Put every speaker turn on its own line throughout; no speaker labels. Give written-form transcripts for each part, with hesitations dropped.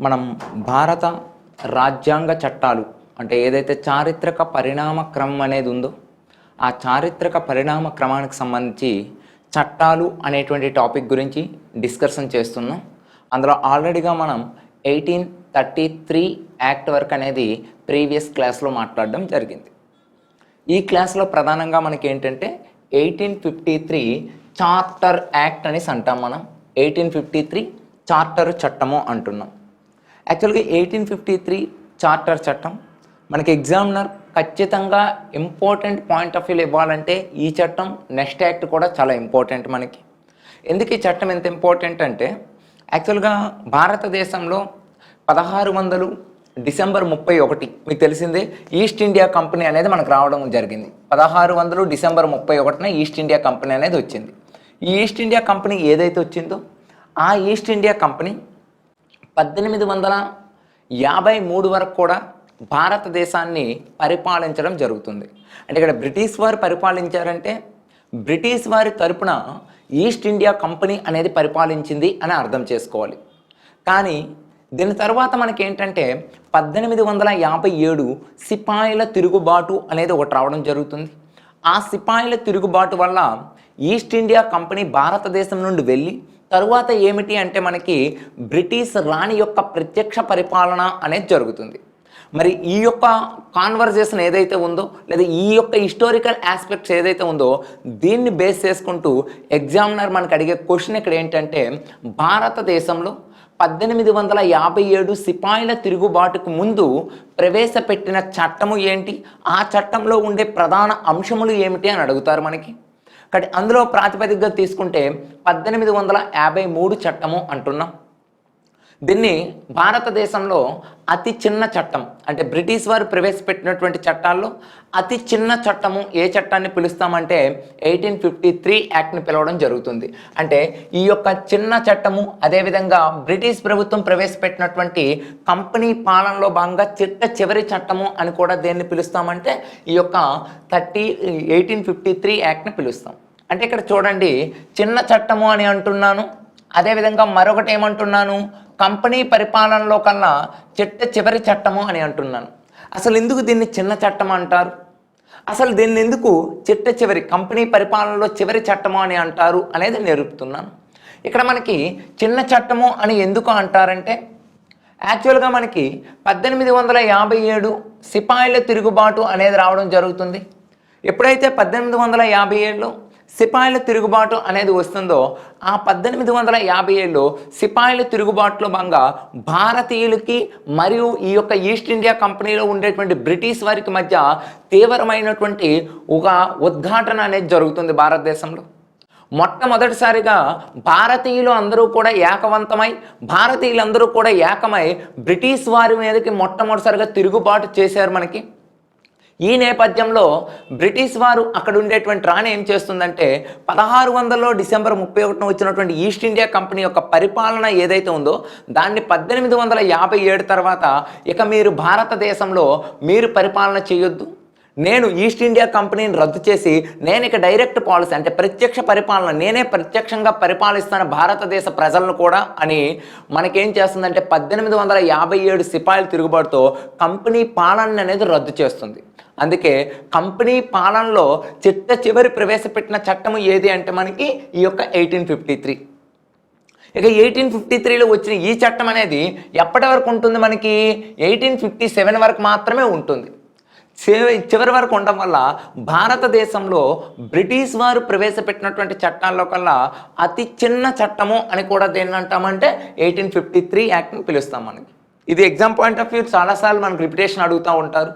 మనం భారత రాజ్యాంగ చట్టాలు అంటే ఏదైతే చారిత్రక పరిణామ క్రమం అనేది ఉందో ఆ చారిత్రక పరిణామ క్రమానికి సంబంధించి చట్టాలు అనేటువంటి టాపిక్ గురించి డిస్కషన్ చేస్తున్నాం. అందులో ఆల్రెడీగా మనం 1833 యాక్ట్ వర్క్ అనేది ప్రీవియస్ క్లాస్లో మాట్లాడడం జరిగింది. ఈ క్లాస్లో ప్రధానంగా మనకి ఏంటంటే 1853 చార్టర్ యాక్ట్ అనేసి అంటాం. మనం 1853 చార్టర్ చట్టము అంటున్నాం. యాక్చువల్గా 1853 చార్టర్ చట్టం మనకి ఎగ్జామినర్ ఖచ్చితంగా ఇంపార్టెంట్ పాయింట్ ఆఫ్ వ్యూలో ఇవ్వాలంటే ఈ చట్టం నెక్స్ట్ యాక్ట్ కూడా చాలా ఇంపార్టెంట్ మనకి. ఎందుకు ఈ చట్టం ఎంత ఇంపార్టెంట్ అంటే యాక్చువల్గా భారతదేశంలో 1600 డిసెంబర్ 31 మీకు తెలిసిందే ఈస్ట్ ఇండియా కంపెనీ అనేది మనకు రావడం జరిగింది. 1600 డిసెంబర్ 31న ఈస్ట్ ఇండియా కంపెనీ అనేది వచ్చింది. ఈ ఈస్ట్ ఇండియా కంపెనీ ఏదైతే వచ్చిందో ఆ ఈస్ట్ ఇండియా కంపెనీ 1853 వరకు కూడా భారతదేశాన్ని పరిపాలించడం జరుగుతుంది. అంటే ఇక్కడ బ్రిటిష్ వారు పరిపాలించారంటే బ్రిటిష్ వారి తరపున ఈస్ట్ ఇండియా కంపెనీ అనేది పరిపాలించింది అని అర్థం చేసుకోవాలి. కానీ దీని తర్వాత మనకి ఏంటంటే 1857 సిపాయిల తిరుగుబాటు అనేది ఒకటి రావడం జరుగుతుంది. ఆ సిపాయిల తిరుగుబాటు వల్ల ఈస్ట్ ఇండియా కంపెనీ భారతదేశం నుండి వెళ్ళి తరువాత ఏమిటి అంటే మనకి బ్రిటిష్ రాణి యొక్క ప్రత్యక్ష పరిపాలన అనేది జరుగుతుంది. మరి ఈ యొక్క కాన్వర్జేషన్ ఏదైతే ఉందో లేదా ఈ యొక్క హిస్టారికల్ ఆస్పెక్ట్స్ ఏదైతే ఉందో దీన్ని బేస్ చేసుకుంటూ ఎగ్జామినర్ మనకు అడిగే క్వశ్చన్ ఇక్కడ ఏంటంటే భారతదేశంలో 1857 సిపాయిల తిరుగుబాటుకు ముందు ప్రవేశపెట్టిన చట్టము ఏంటి, ఆ చట్టంలో ఉండే ప్రధాన అంశములు ఏమిటి అని అడుగుతారు మనకి. కానీ అందులో ప్రాతిపదికగా తీసుకుంటే 1853 చట్టము అంటున్నాం. దీన్ని భారతదేశంలో అతి చిన్న చట్టం అంటే బ్రిటిష్ వారు ప్రవేశపెట్టినటువంటి చట్టాల్లో అతి చిన్న చట్టము ఏ చట్టాన్ని పిలుస్తామంటే 1853 యాక్ట్ని పిలవడం జరుగుతుంది. అంటే ఈ యొక్క చిన్న చట్టము అదేవిధంగా బ్రిటిష్ ప్రభుత్వం ప్రవేశపెట్టినటువంటి కంపెనీ పాలనలో భాగంగా చివరి చట్టము అని కూడా దేన్ని పిలుస్తామంటే ఈ యొక్క 1853 యాక్ట్ని పిలుస్తాం. అంటే ఇక్కడ చూడండి చిన్న చట్టము అని అంటున్నాను, అదేవిధంగా మరొకటి ఏమంటున్నాను కంపెనీ పరిపాలనలో కన్నా చివరి చట్టము అని అంటున్నాను. అసలు ఎందుకు దీన్ని చిన్న చట్టం అంటారు, అసలు దీన్ని ఎందుకు చివరి కంపెనీ పరిపాలనలో చివరి చట్టము అని అంటారు అనేది నిరూపుతున్నాను. ఇక్కడ మనకి చిన్న చట్టము అని ఎందుకు అంటారంటే యాక్చువల్గా మనకి 1857 సిపాయిల తిరుగుబాటు అనేది రావడం జరుగుతుంది. ఎప్పుడైతే 1857లో సిపాయిల తిరుగుబాటు అనేది వస్తుందో ఆ 1857లో సిపాయిల తిరుగుబాటులో భాగంగా భారతీయులకి మరియు ఈ యొక్క ఈస్ట్ ఇండియా కంపెనీలో ఉండేటువంటి బ్రిటిష్ వారికి మధ్య తీవ్రమైనటువంటి ఒక ఉద్ఘాటన అనేది జరుగుతుంది భారతదేశంలో. మొట్టమొదటిసారిగా భారతీయులు అందరూ కూడా భారతీయులందరూ కూడా ఏకమై బ్రిటిష్ వారి మీదకి మొట్టమొదటిసారిగా తిరుగుబాటు చేశారు మనకి. ఈ నేపథ్యంలో బ్రిటిష్ వారు అక్కడ ఉండేటువంటి రాణి ఏం చేస్తుందంటే 1600 డిసెంబర్ 31న వచ్చినటువంటి ఈస్ట్ ఇండియా కంపెనీ యొక్క పరిపాలన ఏదైతే ఉందో దాన్ని 1857 తర్వాత ఇక మీరు భారతదేశంలో మీరు పరిపాలన చేయొద్దు, నేను ఈస్ట్ ఇండియా కంపెనీని రద్దు చేసి నేను ఇక డైరెక్ట్ పాలసీ అంటే ప్రత్యక్ష పరిపాలన నేనే ప్రత్యక్షంగా పరిపాలిస్తాను భారతదేశ ప్రజలను కూడా అని మనకేం చేస్తుందంటే 1857 సిపాయిల తిరుగుబాటుతో కంపెనీ పాలన అనేది రద్దు చేస్తుంది. అందుకే కంపెనీ పాలనలో చివరి ప్రవేశపెట్టిన చట్టము ఏది అంటే మనకి ఈ యొక్క 1853. ఇక 1853లో వచ్చిన ఈ చట్టం అనేది ఎప్పటి వరకు ఉంటుంది మనకి 1857 వరకు మాత్రమే ఉంటుంది. చివరి వరకు ఉండడం వల్ల భారతదేశంలో బ్రిటిష్ వారు ప్రవేశపెట్టినటువంటి చట్టాల్లో కల్లా అతి చిన్న చట్టము అని కూడా దేన్ని అంటామంటే 1853 యాక్ట్ని పిలుస్తాం మనకి. ఇది ఎగ్జామ్ పాయింట్ ఆఫ్ వ్యూ చాలాసార్లు మనకు రిపిటేషన్ అడుగుతూ ఉంటారు.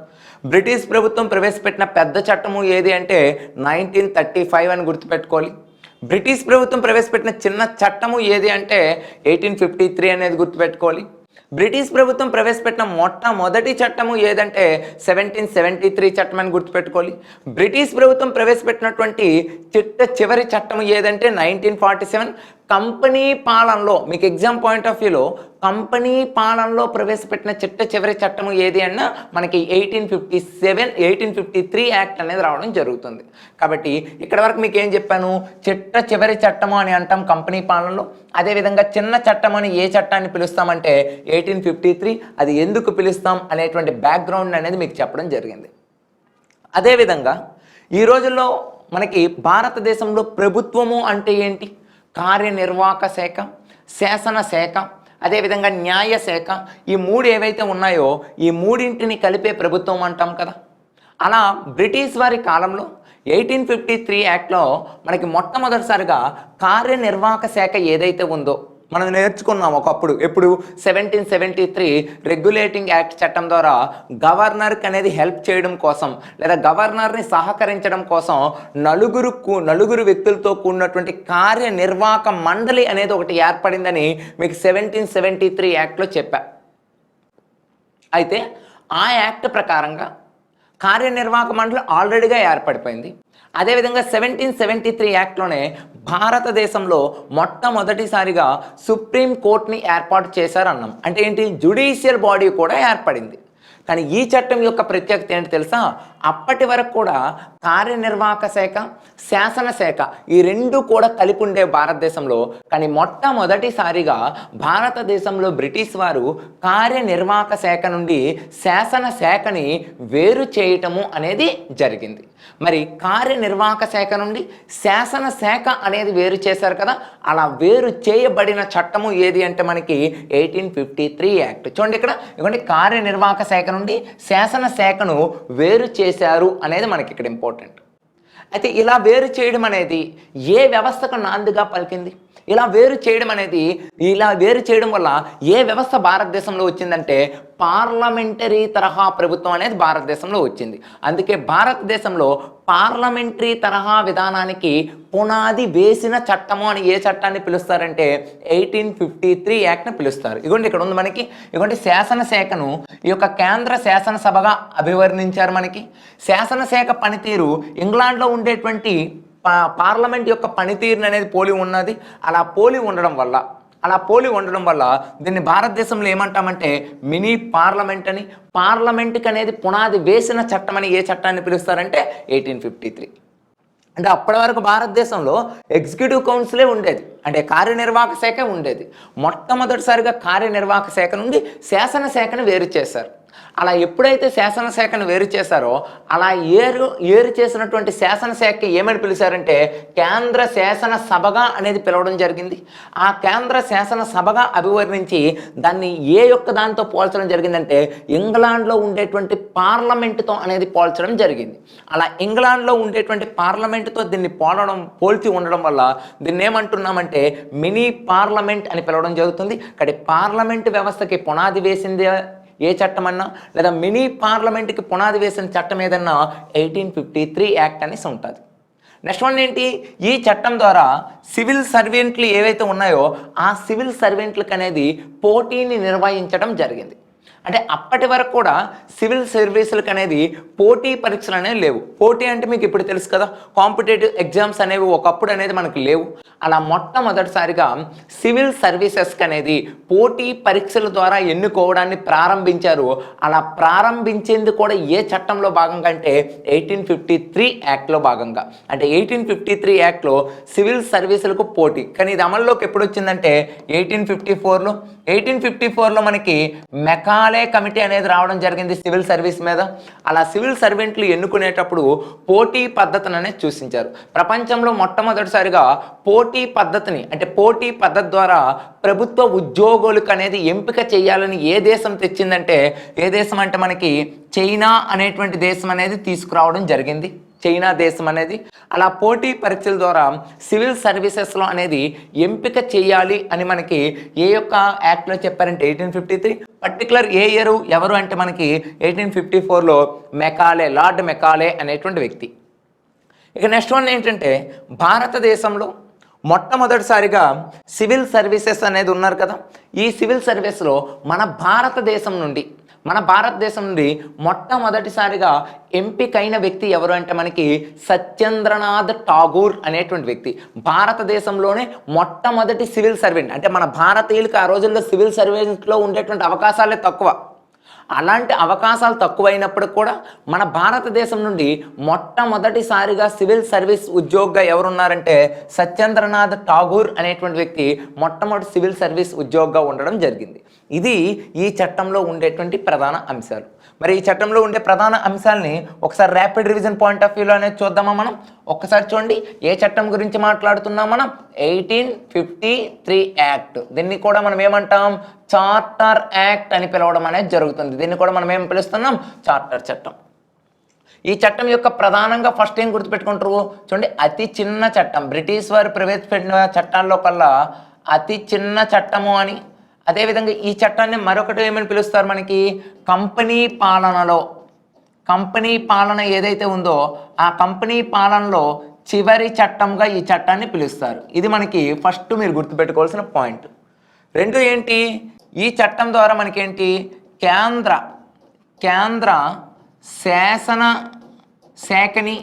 బ్రిటిష్ ప్రభుత్వం ప్రవేశపెట్టిన పెద్ద చట్టము ఏది అంటే 1935 అని గుర్తుపెట్టుకోవాలి. బ్రిటిష్ ప్రభుత్వం ప్రవేశపెట్టిన చిన్న చట్టము ఏది అంటే 1853 అనేది గుర్తుపెట్టుకోవాలి. బ్రిటిష్ ప్రభుత్వం ప్రవేశపెట్టిన మొట్టమొదటి చట్టము ఏదంటే 1773 చట్టం అని గుర్తుపెట్టుకోవాలి. బ్రిటిష్ ప్రభుత్వం ప్రవేశపెట్టినటువంటి చివరి చట్టము ఏదంటే 1947 కంపెనీ పాలనలో మీకు ఎగ్జామ్ పాయింట్ ఆఫ్ వ్యూలో కంపెనీ పాలనలో ప్రవేశపెట్టిన చివరి చట్టం ఏది అన్నా మనకి 1853 యాక్ట్ అనేది రావడం జరుగుతుంది. కాబట్టి ఇక్కడ వరకు మీకు ఏం చెప్పాను, చివరి చట్టము అని అంటాం కంపెనీ పాలనలో. అదేవిధంగా చిన్న చట్టం అని ఏ చట్టాన్ని పిలుస్తామంటే 1853, అది ఎందుకు పిలుస్తాం అనేటువంటి బ్యాక్గ్రౌండ్ అనేది మీకు చెప్పడం జరిగింది. అదేవిధంగా ఈ రోజుల్లో మనకి భారతదేశంలో ప్రభుత్వము అంటే ఏంటి, కార్యనిర్వాహక శాఖ, శాసనశాఖ, అదేవిధంగా న్యాయశాఖ, ఈ మూడు ఏవైతే ఉన్నాయో ఈ మూడింటిని కలిపే ప్రభుత్వం అంటాం కదా. అలా బ్రిటిష్ వారి కాలంలో 1853 యాక్ట్లో మనకి మొట్టమొదటిసారిగా కార్యనిర్వాహక శాఖ ఏదైతే ఉందో మనం నేర్చుకున్నాం ఒకప్పుడు. ఎప్పుడు 1773 రెగ్యులేటింగ్ యాక్ట్ చట్టం ద్వారా గవర్నర్కి అనేది హెల్ప్ చేయడం కోసం లేదా గవర్నర్ని సహకరించడం కోసం నలుగురు వ్యక్తులతో కూడినటువంటి కార్యనిర్వాహక మండలి అనేది ఒకటి ఏర్పడిందని మీకు 1773 యాక్ట్లో చెప్పా. అయితే ఆ యాక్ట్ ప్రకారంగా కార్యనిర్వాహక మండలి ఆల్రెడీగా ఏర్పడిపోయింది. అదేవిధంగా 1773 యాక్ట్లోనే భారతదేశంలో మొట్టమొదటిసారిగా సుప్రీం కోర్టుని ఏర్పాటు చేశారన్నాం. అంటే ఏంటి, జ్యుడిషియల్ బాడీ కూడా ఏర్పడింది. కానీ ఈ చట్టం యొక్క ప్రత్యేకత ఏంటి తెలుసా, అప్పటి వరకు కూడా కార్యనిర్వాహక శాఖ, శాసనశాఖ ఈ రెండు కూడా కలిపి ఉండే భారతదేశంలో. కానీ మొట్టమొదటిసారిగా భారతదేశంలో బ్రిటిష్ వారు కార్యనిర్వాహక శాఖ నుండి శాసనశాఖని వేరు చేయటము అనేది జరిగింది. మరి కార్యనిర్వాహక శాఖ నుండి శాసనశాఖ అనేది వేరు చేశారు కదా, అలా వేరు చేయబడిన చట్టము ఏది అంటే మనకి 1853 యాక్ట్. చూడండి ఇక్కడ ఇవ్వండి, కార్యనిర్వాహక శాఖ నుండి శాసనశాఖను వేరు చేశారు అనేది మనకి ఇక్కడ ఇంపార్టెంట్. అయితే ఇలా వేరు చేయడం అనేది ఏ వ్యవస్థకు నాందిగా పలికింది, ఇలా వేరు చేయడం వల్ల ఏ వ్యవస్థ భారతదేశంలో వచ్చిందంటే పార్లమెంటరీ తరహా ప్రభుత్వం అనేది భారతదేశంలో వచ్చింది. అందుకే భారతదేశంలో పార్లమెంటరీ తరహా విధానానికి పునాది వేసిన చట్టము అని ఏ చట్టాన్ని పిలుస్తారంటే 1853 యాక్ట్ని పిలుస్తారు. ఇగోండి ఇక్కడ ఉంది మనకి, ఇగోండి శాసనశాఖను ఈ యొక్క కేంద్ర శాసనసభగా అభివర్ణించారు. మనకి శాసనశాఖ పనితీరు ఇంగ్లాండ్లో ఉండేటువంటి పార్లమెంట్ యొక్క పనితీరుని అనేది పోలి ఉన్నది. అలా పోలి ఉండడం వల్ల దీన్ని భారతదేశంలో ఏమంటామంటే మినీ పార్లమెంట్ అని, పార్లమెంట్కి అనేది పునాది వేసిన చట్టం అని ఏ చట్టాన్ని పిలుస్తారంటే 1853. అంటే అప్పటి వరకు భారతదేశంలో ఎగ్జిక్యూటివ్ కౌన్సిలే ఉండేది, అంటే కార్యనిర్వాహక శాఖ ఉండేది. మొట్టమొదటిసారిగా కార్యనిర్వాహక శాఖ నుండి శాసనశాఖను వేరు చేశారు. అలా ఎప్పుడైతే శాసనశాఖను వేరు చేశారో అలా ఏరు చేసినటువంటి శాసనశాఖకి ఏమని పిలిచారంటే కేంద్ర శాసన సభగా అనేది పిలవడం జరిగింది. ఆ కేంద్ర శాసన సభగా అభివర్ణించి దాన్ని దాంతో పోల్చడం జరిగిందంటే ఇంగ్లాండ్లో ఉండేటువంటి పార్లమెంటుతో అనేది పోల్చడం జరిగింది. అలా ఇంగ్లాండ్లో ఉండేటువంటి పార్లమెంటుతో దీన్ని పోల్చి ఉండడం వల్ల దీన్ని ఏమంటున్నామంటే మినీ పార్లమెంట్ అని పిలవడం జరుగుతుంది. కానీ పార్లమెంట్ వ్యవస్థకి పునాది వేసింది ఏ చట్టం అన్నా లేదా మినీ పార్లమెంట్కి పునాది వేసిన చట్టం ఏదన్నా 1853 యాక్ట్ అనేసి ఉంటుంది. నెక్స్ట్ వన్ ఏంటి, ఈ చట్టం ద్వారా సివిల్ సర్వెంట్లు ఏవైతే ఉన్నాయో ఆ సివిల్ సర్వెంట్లకు అనేది పోటీని నిర్వహించడం జరిగింది. అంటే అప్పటి వరకు కూడా సివిల్ సర్వీసులకు అనేది పోటీ పరీక్షలు అనేవి లేవు. పోటీ అంటే మీకు ఇప్పుడు తెలుసు కదా, కాంపిటేటివ్ ఎగ్జామ్స్ అనేవి ఒకప్పుడు అనేది మనకు లేవు. అలా మొట్టమొదటిసారిగా సివిల్ సర్వీసెస్కి అనేది పోటీ పరీక్షల ద్వారా ఎన్నుకోవడాన్ని ప్రారంభించారు. అలా ప్రారంభించేందుకు కూడా ఏ చట్టంలో భాగంగా అంటే 1853 యాక్ట్లో భాగంగా. అంటే 1853 యాక్ట్లో సివిల్ సర్వీసులకు పోటీ. కానీ ఇది అమల్లోకి ఎప్పుడు వచ్చిందంటే 1854లో మనకి మెకాలే కమిటీ అనేది రావడం జరిగింది సివిల్ సర్వీస్ మీద. అలా సివిల్ సర్వెంట్లు ఎన్నుకునేటప్పుడు పోటీ పద్ధతిని అనేది సూచించారు. ప్రపంచంలో మొట్టమొదటిసారిగా పోటీ పద్ధతి ద్వారా ప్రభుత్వ ఉద్యోగులకు అనేది ఎంపిక చేయాలని ఏ దేశం తెచ్చిందంటే ఏ దేశం అంటే మనకి చైనా అనేటువంటి దేశం అనేది తీసుకురావడం జరిగింది. చైనా దేశం అనేది అలా పోటీ పరీక్షల ద్వారా సివిల్ సర్వీసెస్లో అనేది ఎంపిక చేయాలి అని మనకి ఏ యొక్క యాక్ట్లో చెప్పారంటే 1853. పర్టికులర్ ఏ ఇయర్ ఎవరు అంటే మనకి 1854లో లార్డ్ మెకాలే అనేటువంటి వ్యక్తి. ఇక నెక్స్ట్ వన్ ఏంటంటే భారతదేశంలో మొట్టమొదటిసారిగా సివిల్ సర్వీసెస్ అనేది ఉన్నారు కదా. ఈ సివిల్ సర్వీస్లో మన భారతదేశం నుండి మన భారతదేశం నుండి మొట్టమొదటిసారిగా ఎంపికైన వ్యక్తి ఎవరు అంటే మనకి సత్యేంద్రనాథ్ ఠాగూర్ అనేటువంటి వ్యక్తి. భారతదేశంలోనే మొట్టమొదటి సివిల్ సర్వెంట్. అంటే మన భారతీయులకు ఆ రోజుల్లో సివిల్ సర్వీస్లో ఉండేటువంటి అవకాశాలే తక్కువ. అలాంటి అవకాశాలు తక్కువైనప్పుడు కూడా మన భారతదేశం నుండి మొట్టమొదటిసారిగా సివిల్ సర్వీస్ ఉద్యోగిగా ఎవరున్నారంటే సత్యేంద్రనాథ్ ఠాగూర్ అనేటువంటి వ్యక్తి మొట్టమొదటి సివిల్ సర్వీస్ ఉద్యోగిగా ఉండడం జరిగింది. ఇది ఈ చట్టంలో ఉండేటువంటి ప్రధాన అంశాలు. మరి ఈ చట్టంలో ఉండే ప్రధాన అంశాలని ఒకసారి ర్యాపిడ్ రివిజన్ పాయింట్ ఆఫ్ వ్యూలో అనేది చూద్దామా మనం. ఒక్కసారి చూడండి, ఏ చట్టం గురించి మాట్లాడుతున్నాం మనం? 1853 యాక్ట్. దీన్ని కూడా మనం ఏమంటాం? చార్టర్ యాక్ట్ అని పిలవడం అనేది జరుగుతుంది. దీన్ని కూడా మనం ఏం పిలుస్తున్నాం? చార్టర్ చట్టం. ఈ చట్టం యొక్క ప్రధానంగా ఫస్ట్ ఏం గుర్తుపెట్టుకుంటారు చూడండి, అతి చిన్న చట్టం. బ్రిటిష్ వారు ప్రవేశపెట్టిన చట్టాల్లో కల్లా అతి చిన్న చట్టము అని. అదేవిధంగా ఈ చట్టాన్ని మరొకటి ఏమని పిలుస్తారు మనకి? కంపెనీ పాలన ఏదైతే ఉందో ఆ కంపెనీ పాలనలో చివరి చట్టంగా ఈ చట్టాన్ని పిలుస్తారు. ఇది మనకి ఫస్ట్ మీరు గుర్తుపెట్టుకోవాల్సిన పాయింట్. రెండు ఏంటి, ఈ చట్టం ద్వారా మనకేంటి? కేంద్ర శాసన శాఖని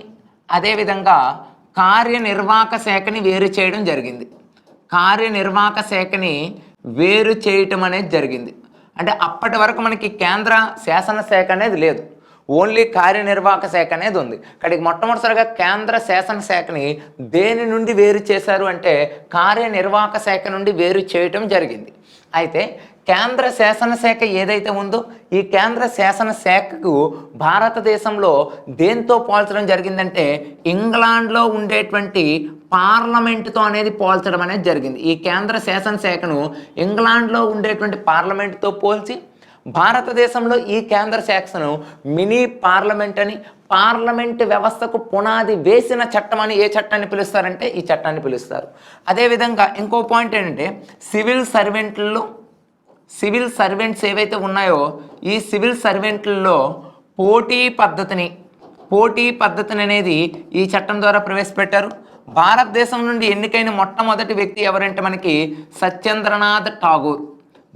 అదేవిధంగా కార్యనిర్వాహక శాఖని వేరు చేయడం జరిగింది. కార్యనిర్వాహక శాఖని వేరు చేయటం అనేది జరిగింది. అంటే అప్పటి వరకు మనకి కేంద్ర శాసనశాఖ అనేది లేదు, ఓన్లీ కార్యనిర్వాహక శాఖ అనేది ఉంది. కానీ మొట్టమొదటిసారిగా కేంద్ర శాసనశాఖని దేని నుండి వేరు చేశారు అంటే కార్యనిర్వాహక శాఖ నుండి వేరు చేయటం జరిగింది. అయితే కేంద్ర శాసనశాఖ ఏదైతే ఉందో ఈ కేంద్ర శాసనశాఖకు భారతదేశంలో దేంతో పోల్చడం జరిగిందంటే ఇంగ్లాండ్లో ఉండేటువంటి పార్లమెంటుతో అనేది పోల్చడం అనేది జరిగింది. ఈ కేంద్ర శాసనశాఖను ఇంగ్లాండ్లో ఉండేటువంటి పార్లమెంటుతో పోల్చి భారతదేశంలో ఈ కేంద్ర శాఖను మినీ పార్లమెంట్ అని, పార్లమెంట్ వ్యవస్థకు పునాది వేసిన చట్టం అని ఏ చట్టాన్ని పిలుస్తారంటే ఈ చట్టాన్ని పిలుస్తారు. అదేవిధంగా ఇంకో పాయింట్ ఏంటంటే సివిల్ సర్వెంట్స్ ఏవైతే ఉన్నాయో ఈ సివిల్ సర్వెంట్లలో పోటీ పద్ధతిని అనేది ఈ చట్టం ద్వారా ప్రవేశపెట్టారు. భారతదేశం నుండి ఎన్నికైన మొట్టమొదటి వ్యక్తి ఎవరంటే మనకి సత్యేంద్రనాథ్ ఠాగూర్.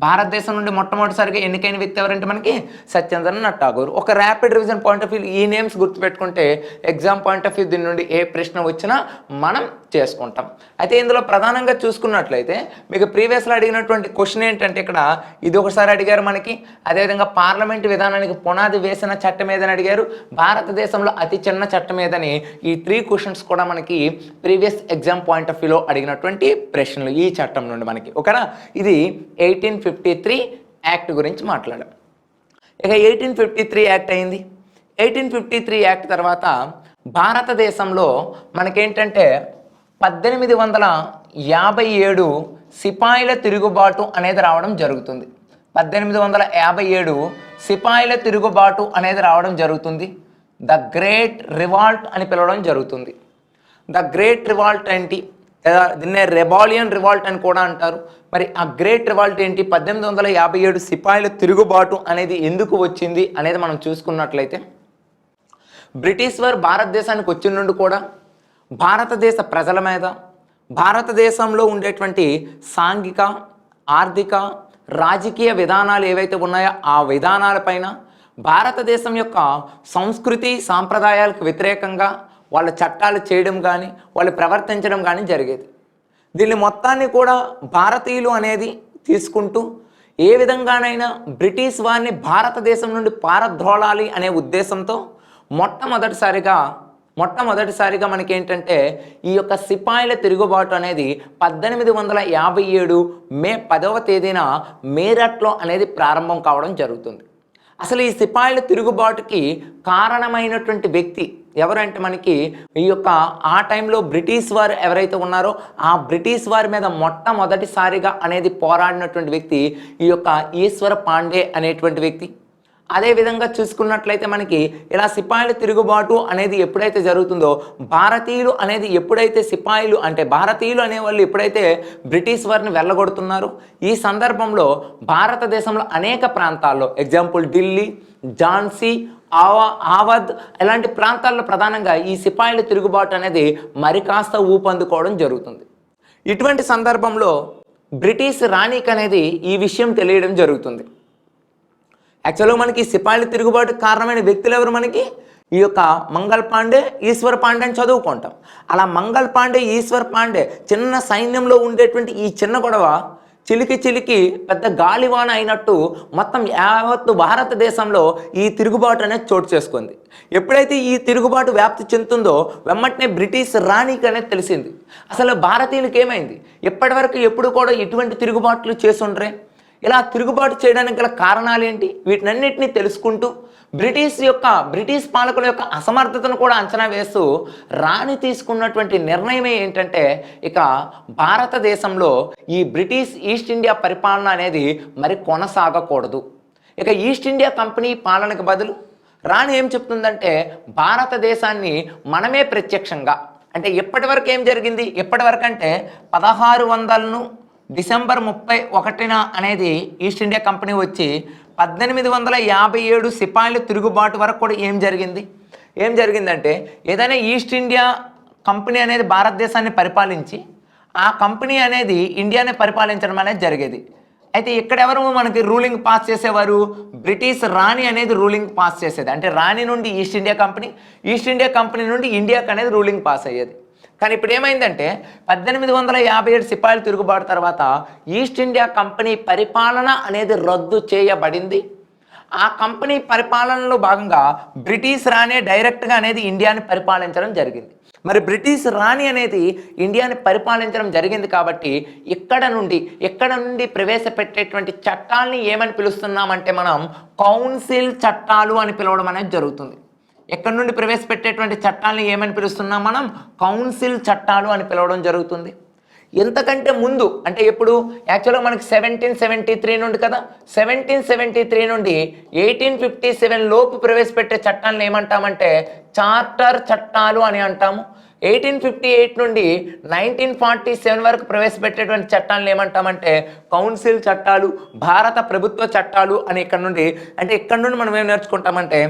భారతదేశం నుండి మొట్టమొదటిసారిగా ఎన్నికైన వ్యక్తి ఎవరంటే మనకి సత్యేంద్రనాథ్ ఠాగూర్. ఒక rapid revision point of view ఈ నేమ్స్ గుర్తుపెట్టుకుంటే ఎగ్జామ్ పాయింట్ ఆఫ్ వ్యూ దీని నుండి ఏ ప్రశ్న వచ్చినా మనం చేసుకుంటాం. అయితే ఇందులో ప్రధానంగా చూసుకున్నట్లయితే మీకు ప్రీవియస్లో అడిగినటువంటి క్వశ్చన్ ఏంటంటే ఇక్కడ ఇది ఒకసారి అడిగారు మనకి. అదేవిధంగా పార్లమెంట్ విధానానికి పునాది వేసిన చట్టం ఏదని అడిగారు, భారతదేశంలో అతి చిన్న చట్టం ఏదని. ఈ 3 క్వశ్చన్స్ కూడా మనకి ప్రీవియస్ ఎగ్జామ్ పాయింట్ ఆఫ్ వ్యూలో అడిగినటువంటి ప్రశ్నలు ఈ చట్టం నుండి మనకి. ఓకేనా, ఇది 1853 యాక్ట్ గురించి మాట్లాడాం. ఇక 1853 యాక్ట్ అయింది. 1853 యాక్ట్ తర్వాత భారతదేశంలో మనకేంటంటే 1857 సిపాయిల తిరుగుబాటు అనేది రావడం జరుగుతుంది. 1857 సిపాయిల తిరుగుబాటు అనేది రావడం జరుగుతుంది. ద గ్రేట్ రివాల్ట్ అని పిలవడం జరుగుతుంది. ద గ్రేట్ రివాల్ట్ ఏంటి? దీన్నే రెబాలియన్ రివాల్ట్ అని కూడా అంటారు. మరి ఆ గ్రేట్ రివాల్ట్ ఏంటి? 1857 సిపాయిల తిరుగుబాటు అనేది ఎందుకు వచ్చింది అనేది మనం చూసుకున్నట్లయితే బ్రిటిష్ వారు భారతదేశానికి వచ్చిన నుండి కూడా భారతదేశ ప్రజల మీద, భారతదేశంలో ఉండేటువంటి సాంఘిక, ఆర్థిక, రాజకీయ విధానాలు ఏవైతే ఉన్నాయో ఆ విధానాలపైన, భారతదేశం యొక్క సంస్కృతి సాంప్రదాయాలకు వ్యతిరేకంగా వాళ్ళ చట్టాలు చేయడం కానీ వాళ్ళు ప్రవర్తించడం కానీ జరిగేది. దీన్ని మొత్తాన్ని కూడా భారతీయులు అనేది తీసుకుంటూ ఏ విధంగానైనా బ్రిటిష్ వారిని భారతదేశం నుండి పారద్రోలాలి అనే ఉద్దేశంతో మొట్టమొదటిసారిగా మనకేంటంటే ఈ యొక్క సిపాయిల తిరుగుబాటు అనేది 1857 మే 10వ తేదీన మీరట్లో అనేది ప్రారంభం కావడం జరుగుతుంది. అసలు ఈ సిపాయిల తిరుగుబాటుకి కారణమైనటువంటి వ్యక్తి ఎవరంటే మనకి ఈ యొక్క ఆ టైంలో బ్రిటిష్ వారు ఎవరైతే ఉన్నారో ఆ బ్రిటిష్ వారి మీద మొట్టమొదటిసారిగా అనేది పోరాడినటువంటి వ్యక్తి ఈ యొక్క ఈశ్వర పాండే అనేటువంటి వ్యక్తి. అదేవిధంగా చూసుకున్నట్లయితే మనకి ఇలా సిపాయిల తిరుగుబాటు అనేది ఎప్పుడైతే జరుగుతుందో భారతీయులు అనేది ఎప్పుడైతే సిపాయిలు అంటే భారతీయులు అనేవాళ్ళు ఎప్పుడైతే బ్రిటిష్ వారిని వెళ్ళగొడుతున్నారో ఈ సందర్భంలో భారతదేశంలో అనేక ప్రాంతాల్లో ఎగ్జాంపుల్ ఢిల్లీ, ఝాన్సీ, ఆవధ్ ఇలాంటి ప్రాంతాల్లో ప్రధానంగా ఈ సిపాయిల తిరుగుబాటు అనేది మరి కాస్త ఊపందుకోవడం జరుగుతుంది. ఇటువంటి సందర్భంలో బ్రిటిష్ రాణికి అనేది ఈ విషయం తెలియడం జరుగుతుంది. యాక్చువల్గా మనకి సిపాయిల తిరుగుబాటు కారణమైన వ్యక్తులు ఎవరు? మనకి ఈ యొక్క మంగళ్ పాండే, ఈశ్వర్ పాండే అని చదువుకుంటాం. అలా మంగళ్ పాండే, ఈశ్వర్ పాండే చిన్న సైన్యంలో ఉండేటువంటి ఈ చిన్న గొడవ చిలికి చిలికి పెద్ద గాలివాన అయినట్టు మొత్తం యావత్తు భారతదేశంలో ఈ తిరుగుబాటు అనేది చోటు చేసుకుంది. ఎప్పుడైతే ఈ తిరుగుబాటు వ్యాప్తి చెందుతుందో వెమ్మటనే బ్రిటిష్ రాణికి అనేది తెలిసింది. అసలు భారతీయులకి ఏమైంది? ఎప్పటివరకు ఎప్పుడు కూడా ఎటువంటి తిరుగుబాట్లు చేసుండ్రే? ఇలా తిరుగుబాటు చేయడానికి గల కారణాలు ఏంటి? వీటినన్నింటినీ తెలుసుకుంటూ బ్రిటిష్ పాలకుల యొక్క అసమర్థతను కూడా అంచనా వేస్తూ రాణి తీసుకున్నటువంటి నిర్ణయమే ఏంటంటే, ఇక భారతదేశంలో ఈ బ్రిటిష్ ఈస్ట్ ఇండియా పరిపాలన అనేది మరి కొనసాగకూడదు. ఇక ఈస్ట్ ఇండియా కంపెనీ పాలనకు బదులు రాణి ఏం చెప్తుందంటే, భారతదేశాన్ని మనమే ప్రత్యక్షంగా, అంటే ఎప్పటి వరకు ఏం జరిగింది? ఎప్పటి వరకు అంటే 1600 డిసెంబర్ 31న అనేది ఈస్ట్ ఇండియా కంపెనీ వచ్చి 1857 సిపాయిల తిరుగుబాటు వరకు కూడా ఏం జరిగిందంటే, ఏదైనా ఈస్ట్ ఇండియా కంపెనీ అనేది భారతదేశాన్ని పరిపాలించి ఆ కంపెనీ అనేది ఇండియాని పరిపాలించడం అనేది జరిగేది. అయితే ఇక్కడెవరు మనకి రూలింగ్ పాస్ చేసేవారు? బ్రిటిష్ రాణి అనేది రూలింగ్ పాస్ చేసేది. అంటే రాణి నుండి ఈస్ట్ ఇండియా కంపెనీ నుండి ఇండియాకి అనేది రూలింగ్ పాస్ అయ్యేది. కానీ ఇప్పుడు ఏమైందంటే 1857 సిపాయిల తిరుగుబాటు తర్వాత ఈస్ట్ ఇండియా కంపెనీ పరిపాలన అనేది రద్దు చేయబడింది. ఆ కంపెనీ పరిపాలనలో భాగంగా బ్రిటిష్ రాణి డైరెక్ట్గా అనేది ఇండియాని పరిపాలించడం జరిగింది. మరి బ్రిటిష్ రాణి అనేది ఇండియాని పరిపాలించడం జరిగింది కాబట్టి ఇక్కడ నుండి ప్రవేశపెట్టేటువంటి చట్టాలని ఏమని పిలుస్తున్నామంటే మనం కౌన్సిల్ చట్టాలు అని పిలవడం అనేది జరుగుతుంది. ఎక్కడి నుండి ప్రవేశపెట్టేటువంటి చట్టాలని ఏమని పిలుస్తున్నాం మనం? కౌన్సిల్ చట్టాలు అని పిలవడం జరుగుతుంది. ఎంతకంటే ముందు అంటే ఎప్పుడు? యాక్చువల్గా మనకి 1773 నుండి కదా, 1773 నుండి 1857 లోపు ప్రవేశపెట్టే చట్టాలను ఏమంటామంటే చార్టర్ చట్టాలు అని అంటాము. 1858 నుండి 1947 వరకు ప్రవేశపెట్టేటువంటి చట్టాలను ఏమంటామంటే కౌన్సిల్ చట్టాలు, భారత ప్రభుత్వ చట్టాలు అని ఇక్కడ నుండి మనం ఏం నేర్చుకుంటామంటే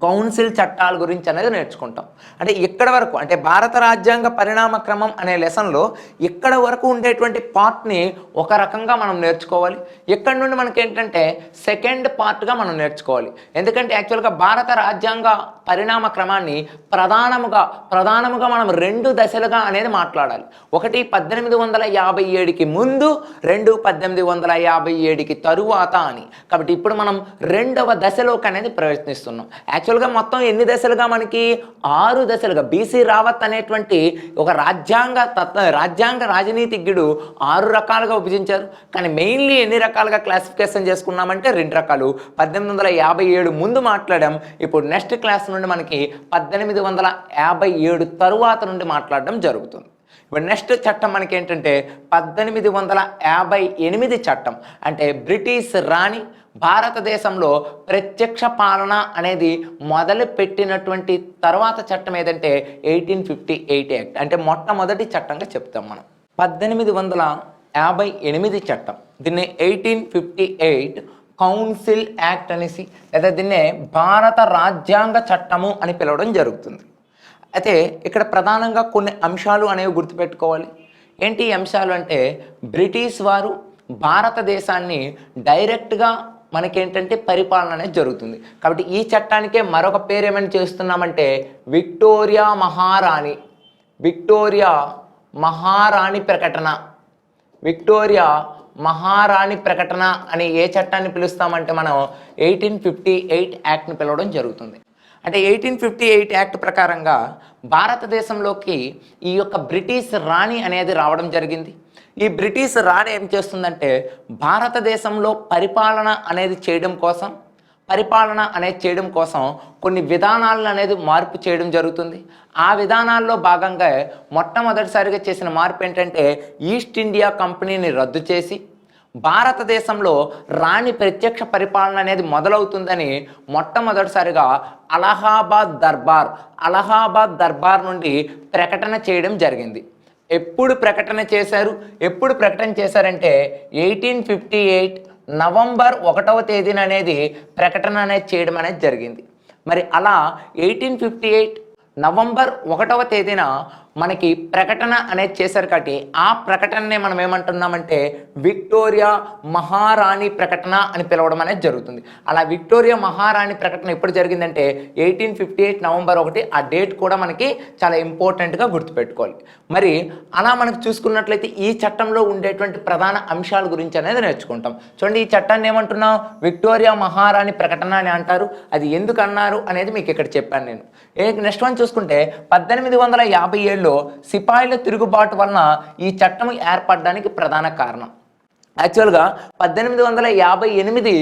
కౌన్సిల్ చట్టాల గురించి అనేది నేర్చుకుంటాం. అంటే ఇక్కడ వరకు అంటే భారత రాజ్యాంగ పరిణామ క్రమం అనే లెసన్లో ఇక్కడ వరకు ఉండేటువంటి పార్ట్ని ఒక రకంగా మనం నేర్చుకోవాలి. ఇక్కడ నుండి మనకి ఏంటంటే సెకండ్ పార్ట్గా మనం నేర్చుకోవాలి. ఎందుకంటే యాక్చువల్గా భారత రాజ్యాంగ పరిణామ క్రమాన్ని ప్రధానముగా మనం 2 దశలుగా అనేది మాట్లాడాలి. ఒకటి 1857కి ముందు, 2 1857కి తరువాత అని. కాబట్టి ఇప్పుడు మనం 2వ దశలోకి అనేది ప్రయత్నిస్తున్నాం. యాక్చువల్గా మొత్తం ఎన్ని దశలుగా? మనకి 6 దశలుగా. బీసీ రావత్ అనేటువంటి ఒక రాజ్యాంగ రాజనీతిజ్ఞుడు 6 రకాలుగా విభజించారు. కానీ మెయిన్లీ ఎన్ని రకాలుగా క్లాసిఫికేషన్ చేసుకున్నామంటే 2 రకాలు. 1857 ముందు మాట్లాడాం. ఇప్పుడు నెక్స్ట్ క్లాస్ నుండి మనకి 1857 తరువాత నుండి మాట్లాడడం జరుగుతుంది. ఇప్పుడు నెక్స్ట్ చట్టం మనకి ఏంటంటే 1858 చట్టం. అంటే బ్రిటిష్ రాణి భారతదేశంలో ప్రత్యక్ష పాలన అనేది మొదలు పెట్టినటువంటి తర్వాత చట్టం ఏదంటే 1858 యాక్ట్. అంటే మొట్టమొదటి చట్టంగా చెప్తాం మనం. 1858 చట్టం, దీన్ని 1858 కౌన్సిల్ యాక్ట్ అనేసి, లేదా దీన్నే భారత రాజ్యాంగ చట్టము అని పిలవడం జరుగుతుంది. అయితే ఇక్కడ ప్రధానంగా కొన్ని అంశాలు అనేవి గుర్తుపెట్టుకోవాలి. ఏంటి అంశాలు అంటే, బ్రిటిష్ వారు భారతదేశాన్ని డైరెక్ట్గా మనకేంటంటే పరిపాలన అనేది జరుగుతుంది. కాబట్టి ఈ చట్టానికే మరొక పేరు ఏమని చేస్తున్నామంటే విక్టోరియా మహారాణి ప్రకటన అని ఏ చట్టాన్ని పిలుస్తామంటే మనం 1858 యాక్ట్ని పిలవడం జరుగుతుంది. అంటే 1858 యాక్ట్ ప్రకారంగా భారతదేశంలోకి ఈ యొక్క బ్రిటిష్ రాణి అనేది రావడం జరిగింది. ఈ బ్రిటిష్ రాణి ఏం చేస్తుందంటే భారతదేశంలో పరిపాలన అనేది చేయడం కోసం కొన్ని విధానాలను అనేది మార్పు చేయడం జరుగుతుంది. ఆ విధానాల్లో భాగంగా మొట్టమొదటిసారిగా చేసిన మార్పు ఏంటంటే ఈస్ట్ ఇండియా కంపెనీని రద్దు చేసి భారతదేశంలో రాణి ప్రత్యక్ష పరిపాలన అనేది మొదలవుతుందని మొట్టమొదటిసారిగా అలహాబాద్ దర్బార్ నుండి ప్రకటన చేయడం జరిగింది. ఎప్పుడు ప్రకటన చేశారంటే 1858 నవంబర్ 1వ తేదీన అనేది ప్రకటన అనేది చేయడం అనేది జరిగింది. మరి అలా 1858 నవంబర్ 1వ తేదీన మనకి ప్రకటన అనేది చేశారు కాబట్టి ఆ ప్రకటననే మనం ఏమంటున్నామంటే విక్టోరియా మహారాణి ప్రకటన అని పిలవడం అనేది జరుగుతుంది. అలా విక్టోరియా మహారాణి ప్రకటన ఎప్పుడు జరిగిందంటే 1858 నవంబర్ 1. ఆ డేట్ కూడా మనకి చాలా ఇంపార్టెంట్గా గుర్తుపెట్టుకోవాలి. మరి అలా మనకు చూసుకున్నట్లయితే ఈ చట్టంలో ఉండేటువంటి ప్రధాన అంశాల గురించి అనేది నేర్చుకుంటాం. చూడండి, ఈ చట్టాన్ని ఏమంటున్నాం, విక్టోరియా మహారాణి ప్రకటన అని అంటారు. అది ఎందుకు అన్నారు అనేది మీకు ఇక్కడ చెప్పాను నేను. నెక్స్ట్ వన్ చూసుకుంటే 1857లో సిపాయిల తిరుగుబాటు వలన ఈ చట్టం ఏర్పడడానికి ప్రధాన కారణం. యాక్చువల్గా 1858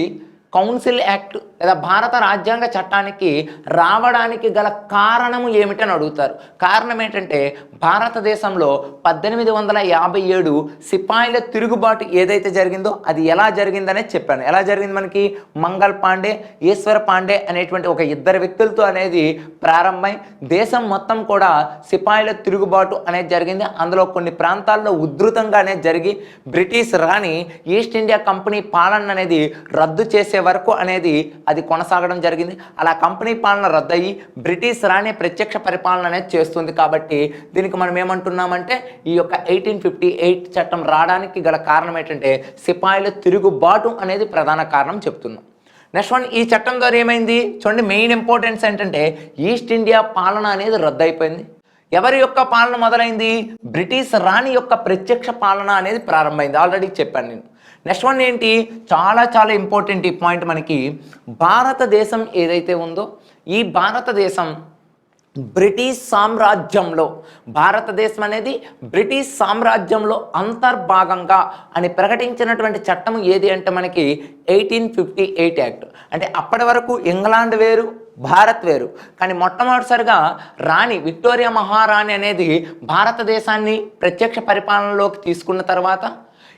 కౌన్సిల్ యాక్ట్ లేదా భారత రాజ్యాంగ చట్టానికి రావడానికి గల కారణము ఏమిటని అడుగుతారు. కారణం ఏంటంటే భారతదేశంలో 1857 సిపాయిల తిరుగుబాటు ఏదైతే జరిగిందో అది ఎలా జరిగిందనేది చెప్పాను. ఎలా జరిగింది, మనకి మంగల్ పాండే, ఈశ్వర్ పాండే అనేటువంటి ఒక ఇద్దరు వ్యక్తులతో అనేది ప్రారంభమై దేశం మొత్తం కూడా సిపాయిల తిరుగుబాటు అనేది జరిగింది. అందులో కొన్ని ప్రాంతాల్లో ఉధృతంగా అనేది జరిగి బ్రిటిష్ రాణి ఈస్ట్ ఇండియా కంపెనీ పాలన అనేది రద్దు చేసే వరకు అనేది అది కొనసాగడం జరిగింది. అలా కంపెనీ పాలన రద్దయి బ్రిటిష్ రాణి ప్రత్యక్ష పరిపాలన అనేది చేస్తుంది. కాబట్టి దీనికి మనం ఏమంటున్నామంటే ఈ యొక్క 1858 చట్టం రావడానికి గల కారణం ఏంటంటే సిపాయిల తిరుగుబాటు అనేది ప్రధాన కారణం చెప్తున్నాం. నెక్స్ట్ వన్, ఈ చట్టం ద్వారా ఏమైంది చూడండి, మెయిన్ ఇంపార్టెన్స్ ఏంటంటే ఈస్ట్ ఇండియా పాలన అనేది రద్దు అయిపోయింది. ఎవరి యొక్క పాలన మొదలైంది, బ్రిటిష్ రాణి యొక్క ప్రత్యక్ష పాలన అనేది ప్రారంభమైంది. ఆల్రెడీ చెప్పాను నేను. నెక్స్ట్ వన్ ఏంటి, చాలా చాలా ఇంపార్టెంట్ ఈ పాయింట్, మనకి భారతదేశం ఏదైతే ఉందో ఈ భారతదేశం బ్రిటిష్ సామ్రాజ్యంలో, భారతదేశం అనేది బ్రిటిష్ సామ్రాజ్యంలో అంతర్భాగంగా అని ప్రకటించినటువంటి చట్టం ఏది అంటే మనకి 1858 యాక్ట్. అంటే అప్పటి వరకు ఇంగ్లాండ్ వేరు, భారత్ వేరు. కానీ మొట్టమొదటిసారిగా రాణి విక్టోరియా మహారాణి అనేది భారతదేశాన్ని ప్రత్యక్ష పరిపాలనలోకి తీసుకున్న తర్వాత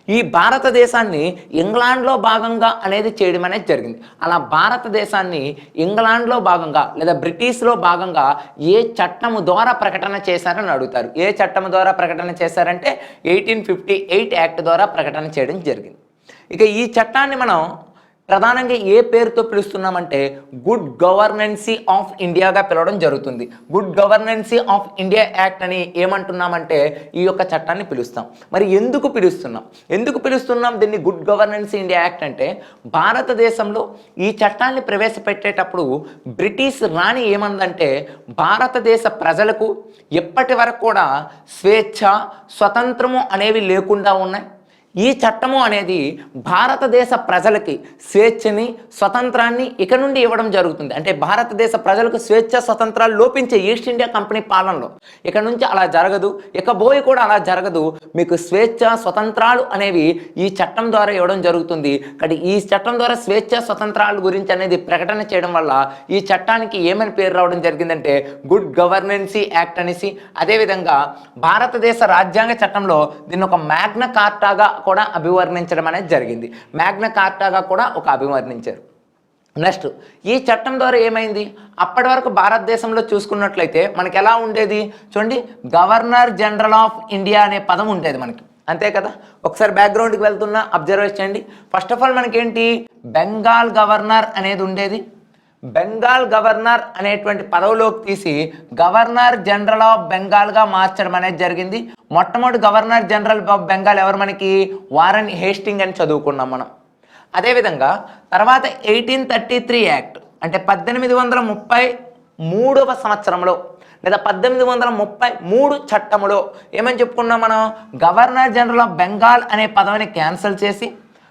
ఈ భారతదేశాన్ని ఇంగ్లాండ్లో భాగంగా అనేది చేయడం అనేది జరిగింది. అలా భారతదేశాన్ని ఇంగ్లాండ్లో భాగంగా లేదా బ్రిటిష్లో భాగంగా ఏ చట్టము ద్వారా ప్రకటన చేశారని అడుగుతారు. ఏ చట్టము ద్వారా ప్రకటన చేశారంటే 1858 యాక్ట్ ద్వారా ప్రకటన చేయడం జరిగింది. ఇక ఈ చట్టాన్ని మనం ప్రధానంగా ఏ పేరుతో పిలుస్తున్నామంటే గుడ్ గవర్నెన్సీ ఆఫ్ ఇండియాగా పిలవడం జరుగుతుంది. గుడ్ గవర్నెన్సీ ఆఫ్ ఇండియా యాక్ట్ అని ఏమంటున్నామంటే ఈ యొక్క చట్టాన్ని పిలుస్తాం. మరి ఎందుకు పిలుస్తున్నాం దీన్ని గుడ్ గవర్నెన్సీ ఇండియా యాక్ట్ అంటే భారతదేశంలో ఈ చట్టాన్ని ప్రవేశపెట్టేటప్పుడు బ్రిటిష్ రాణి ఏమందంటే భారతదేశ ప్రజలకు ఎప్పటి వరకు కూడా స్వేచ్ఛ, స్వతంత్రము అనేవి లేకుండా ఉన్నాయి. ఈ చట్టము అనేది భారతదేశ ప్రజలకి స్వేచ్ఛని, స్వతంత్రాన్ని ఇక నుండి ఇవ్వడం జరుగుతుంది. అంటే భారతదేశ ప్రజలకు స్వేచ్ఛ, స్వతంత్రాలు లోపించే ఈస్ట్ ఇండియా కంపెనీ పాలనలో ఇక నుంచి అలా జరగదు, ఇకబోయి కూడా అలా జరగదు. మీకు స్వేచ్ఛ, స్వతంత్రాలు అనేవి ఈ చట్టం ద్వారా ఇవ్వడం జరుగుతుంది. కానీ ఈ చట్టం ద్వారా స్వేచ్ఛ, స్వతంత్రాల గురించి అనేది ప్రకటన చేయడం వల్ల ఈ చట్టానికి ఏమని పేరు రావడం జరిగిందంటే గుడ్ గవర్నెన్సీ యాక్ట్ అనేసి. అదేవిధంగా భారతదేశ రాజ్యాంగ చట్టంలో దీన్ని ఒక మ్యాగ్నా కార్టాగా కూడా అభివర్ణించడం అనేది జరిగింది. మ్యాగ్నా కార్టాగా కూడా ఒక అభివర్ణించారు. నెక్స్ట్, ఈ చట్టం ద్వారా ఏమైంది, అప్పటి వరకు భారతదేశంలో చూసుకున్నట్లయితే మనకి ఎలా ఉండేది చూడండి, గవర్నర్ జనరల్ ఆఫ్ ఇండియా అనే పదం ఉండేది మనకి, అంతే కదా. ఒకసారి బ్యాక్గ్రౌండ్కి వెళ్తున్నా అబ్జర్వ్ చేయండి. ఫస్ట్ ఆఫ్ ఆల్ మనకేంటి బెంగాల్ గవర్నర్ అనేది ఉండేది. బెంగాల్ గవర్నర్ అనేటువంటి పదవిలోకి తీసి గవర్నర్ జనరల్ ఆఫ్ బెంగాల్గా మార్చడం అనేది జరిగింది. మొట్టమొదటి గవర్నర్ జనరల్ ఆఫ్ బెంగాల్ ఎవరు, మనకి వారన్ హేస్టింగ్ అని చదువుకున్నాం మనం. అదేవిధంగా తర్వాత 1833 యాక్ట్ అంటే 1833వ సంవత్సరంలో లేదా 1833 చట్టంలో ఏమని చెప్పుకున్నాం మనం, గవర్నర్ జనరల్ ఆఫ్ బెంగాల్ అనే పదవిని క్యాన్సిల్ చేసి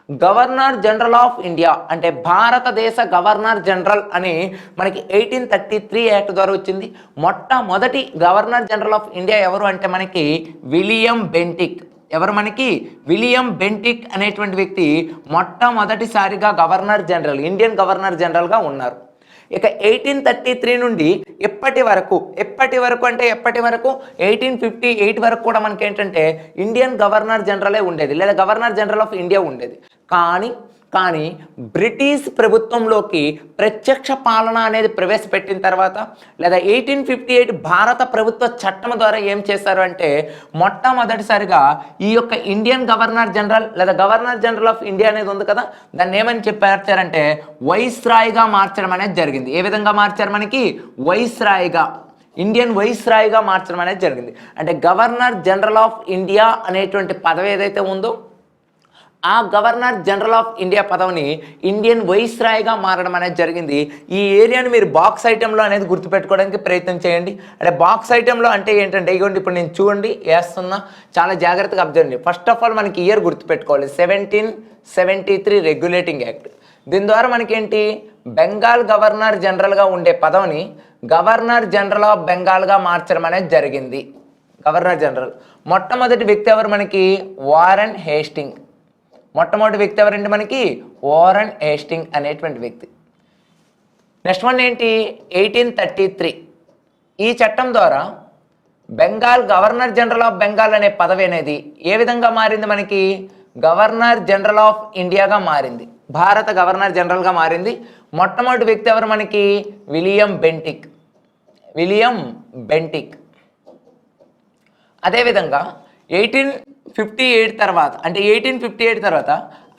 గవర్నర్ జనరల్ ఆఫ్ ఇండియా అంటే భారతదేశ గవర్నర్ జనరల్ అని మనకి 1833 యాక్ట్ ద్వారా వచ్చింది. మొట్టమొదటి గవర్నర్ జనరల్ ఆఫ్ ఇండియా ఎవరు అంటే మనకి విలియం బెంటిక్. ఎవరు, మనకి విలియం బెంటిక్ అనేటువంటి వ్యక్తి మొట్టమొదటిసారిగా గవర్నర్ జనరల్, ఇండియన్ గవర్నర్ జనరల్గా ఉన్నారు. ఇక 1833 నుండి ఎప్పటి వరకు అంటే ఎప్పటి వరకు 1858 వరకు కూడా మనకి ఏంటంటే ఇండియన్ గవర్నర్ జనరలే ఉండేది లేదా గవర్నర్ జనరల్ ఆఫ్ ఇండియా ఉండేది. కానీ బ్రిటిష్ ప్రభుత్వంలోకి ప్రత్యక్ష పాలన అనేది ప్రవేశపెట్టిన తర్వాత లేదా 1858 భారత ప్రభుత్వ చట్టం ద్వారా ఏం చేశారు అంటే మొట్టమొదటిసారిగా ఈ యొక్క ఇండియన్ గవర్నర్ జనరల్ లేదా గవర్నర్ జనరల్ ఆఫ్ ఇండియా అనేది ఉంది కదా, దాన్ని ఏమని చెప్పారంటే వైస్రాయ్గా మార్చడం అనేది జరిగింది. ఏ విధంగా మార్చారు, మనకి వైస్రాయ్గా. ఇండియన్ వైస్రాయ్గా మార్చడం అనేది జరిగింది. అంటే గవర్నర్ జనరల్ ఆఫ్ ఇండియా అనేటువంటి పదవి ఏదైతే ఉందో ఆ గవర్నర్ జనరల్ ఆఫ్ ఇండియా పదవిని ఇండియన్ వైస్రాయ్గా మారడం అనేది జరిగింది. ఈ ఏరియాని మీరు బాక్స్ ఐటెంలో అనేది గుర్తుపెట్టుకోవడానికి ప్రయత్నం చేయండి. అంటే బాక్స్ ఐటెంలో అంటే ఏంటంటే ఇగోండి ఇప్పుడు నేను చూడండి వేస్తున్నా, చాలా జాగ్రత్తగా అబ్జర్వ్ చేయండి. ఫస్ట్ ఆఫ్ ఆల్ మనకి ఇయర్ గుర్తుపెట్టుకోవాలి, 1773 రెగ్యులేటింగ్ యాక్ట్. దీని ద్వారా మనకేంటి, బెంగాల్ గవర్నర్ జనరల్గా ఉండే పదవిని గవర్నర్ జనరల్ ఆఫ్ బెంగాల్గా మార్చడం అనేది జరిగింది. గవర్నర్ జనరల్ మొట్టమొదటి వ్యక్తి ఎవరు మనకి, వారెన్ హేస్టింగ్. మొట్టమొదటి వ్యక్తి ఎవరంటే మనకి వారెన్ హేస్టింగ్ అనేటువంటి వ్యక్తి. నెక్స్ట్ వన్ ఏంటి, 1833 ఈ చట్టం ద్వారా Bengal governor general of Bengal అనే పదవి అనేది ఏ విధంగా మారింది, మనకి గవర్నర్ జనరల్ ఆఫ్ ఇండియాగా మారింది, భారత గవర్నర్ జనరల్గా మారింది. మొట్టమొదటి వ్యక్తి ఎవరు మనకి, విలియం బెంటిక్. William Bentinck. అదేవిధంగా 1858 తర్వాత, అంటే 1858 తర్వాత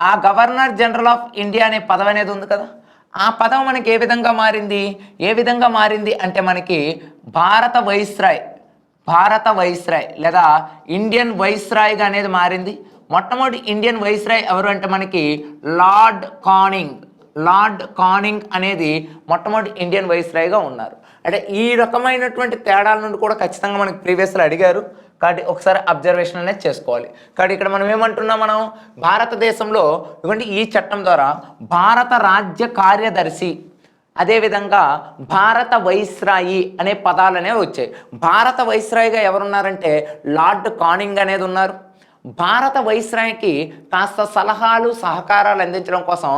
ఆ గవర్నర్ జనరల్ ఆఫ్ ఇండియా అనే పదవి అనేది ఉంది కదా, ఆ పదవి మనకి ఏ విధంగా మారింది అంటే మనకి భారత వైస్రాయ్ లేదా ఇండియన్ వైస్రాయ్గా అనేది మారింది. మొట్టమొదటి ఇండియన్ వైస్రాయ్ ఎవరు అంటే మనకి లార్డ్ కానింగ్ అనేది మొట్టమొదటి ఇండియన్ వైస్రాయ్గా ఉన్నారు. అంటే ఈ రకమైనటువంటి తేడాల నుండి కూడా ఖచ్చితంగా మనకి ప్రీవియస్లో అడిగారు కాబట్టి ఒకసారి అబ్జర్వేషన్ అనేది చేసుకోవాలి. కాబట్టి ఇక్కడ మనం ఏమంటున్నాం, మనం భారతదేశంలో ఇవ్వండి ఈ చట్టం ద్వారా భారత రాజ్య కార్యదర్శి అదేవిధంగా భారత వైస్రాయి అనే పదాలు అనేవి వచ్చాయి. భారత వైస్రాయిగా ఎవరున్నారంటే లార్డ్ కానింగ్ అనేది ఉన్నారు. భారత వైస్రాయికి కాస్త సలహాలు సహకారాలు అందించడం కోసం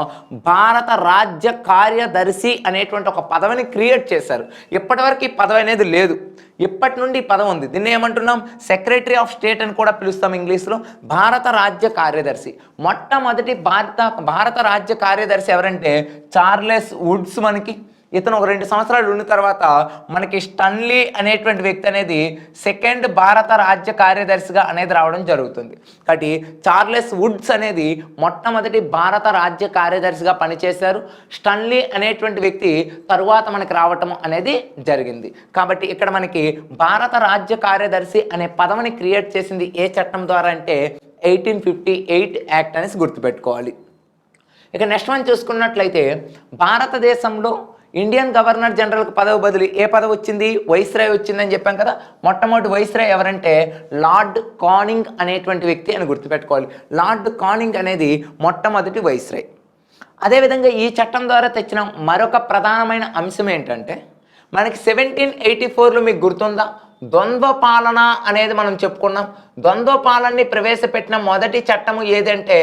భారత రాజ్య కార్యదర్శి అనేటువంటి ఒక పదవిని క్రియేట్ చేశారు. ఇప్పటివరకు ఈ పదవి అనేది లేదు, ఇప్పటి నుండి ఈ పదవి ఉంది. దీన్ని ఏమంటున్నాం, సెక్రటరీ ఆఫ్ స్టేట్ అని కూడా పిలుస్తాం ఇంగ్లీష్లో. భారత రాజ్య కార్యదర్శి మొట్టమొదటి భారత రాజ్య కార్యదర్శి ఎవరంటే చార్లెస్ వుడ్స్. మనకి ఇతను ఒక 2 సంవత్సరాలు ఉన్న తర్వాత మనకి స్టన్లీ అనేటువంటి వ్యక్తి అనేది సెకండ్ భారత రాజ్య కార్యదర్శిగా అనేది రావడం జరుగుతుంది. కాబట్టి చార్లెస్ వుడ్స్ అనేది మొట్టమొదటి భారత రాజ్య కార్యదర్శిగా పనిచేశారు. స్టన్లీ అనేటువంటి వ్యక్తి తరువాత మనకి రావటం అనేది జరిగింది. కాబట్టి ఇక్కడ మనకి భారత రాజ్య కార్యదర్శి అనే పదవిని క్రియేట్ చేసింది ఏ చట్టం ద్వారా అంటే 1858 యాక్ట్ అనేసి గుర్తుపెట్టుకోవాలి. ఇక నెక్స్ట్ వన్ చూసుకున్నట్లయితే భారతదేశంలో ఇండియన్ గవర్నర్ జనరల్కి పదవి బదులు ఏ పదవి వచ్చింది, వైస్రాయ్ వచ్చిందని చెప్పాం కదా. మొట్టమొదటి వైస్రాయ్ ఎవరంటే లార్డ్ కానింగ్ అనేటువంటి వ్యక్తి అని గుర్తుపెట్టుకోవాలి. లార్డ్ కానింగ్ అనేది మొట్టమొదటి వైస్రాయ్. అదేవిధంగా ఈ చట్టం ద్వారా తెచ్చిన మరొక ప్రధానమైన అంశం ఏంటంటే మనకి 1784లో మీకు గుర్తుందా, ద్వంద్వ పాలన అనేది మనం చెప్పుకున్నాం. ద్వంద్వ పాలనని ప్రవేశపెట్టిన మొదటి చట్టము ఏదంటే